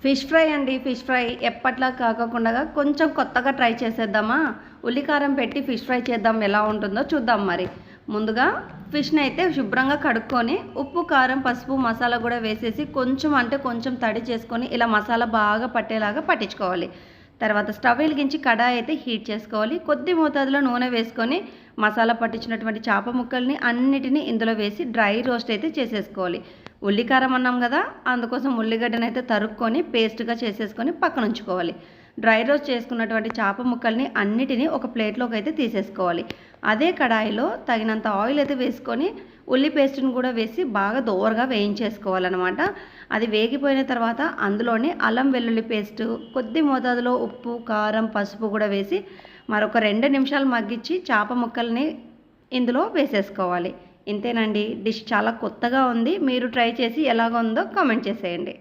Fish fry అండి. Fish fry ఎప్పట్లా కాకోకుండా కొంచెం కొత్తగా ట్రై చేసేద్దామా? ఉల్లికారం పెట్టి ఫిష్ ఫ్రై చేద్దాం, ఎలా ఉంటుందో చూద్దాం మరి. ముందుగా ఫిష్ని అయితే శుభ్రంగా కడుక్కొని ఉప్పు, కారం, పసుపు, మసాలా కూడా వేసేసి కొంచెం అంటే కొంచెం తడి చేసుకొని ఇలా మసాలా బాగా పట్టేలాగా పట్టించుకోవాలి. తర్వాత స్టవ్ వెలిగించి కడాయి అయితే హీట్ చేసుకోవాలి. కొద్ది మోతాదులో నూనె వేసుకొని మసాలా పట్టించినటువంటి చేప ముక్కల్ని అన్నిటినీ ఇందులో వేసి డ్రై రోస్ట్ అయితే చేసేసుకోవాలి. ఉల్లికారం అన్నాం కదా, అందుకోసం ఉల్లిగడ్డను అయితే తరుక్కొని పేస్ట్గా చేసేసుకొని పక్కన ఉంచుకోవాలి. డ్రై రోస్ట్ చేసుకున్నటువంటి చేప ముక్కల్ని అన్నిటినీ ఒక ప్లేట్లోకి అయితే తీసేసుకోవాలి. అదే కడాయిలో తగినంత ఆయిల్ అయితే వేసుకొని ఉల్లి పేస్ట్ని కూడా వేసి బాగా దోరగా వేయించేసుకోవాలన్నమాట. అది వేగిపోయిన తర్వాత అందులోనే అల్లం వెల్లుల్లి పేస్టు, కొద్ది మోతాదులో ఉప్పు, కారం, పసుపు కూడా వేసి మరొక 2 నిమిషాలు మగ్గించి చేప ముక్కల్ని ఇందులో వేసేసుకోవాలి. ఇంతేనండి, డిష్ చాలా కొత్తగా ఉంది. మీరు ట్రై చేసి ఎలాగ ఉందో కామెంట్ చేసేయండి.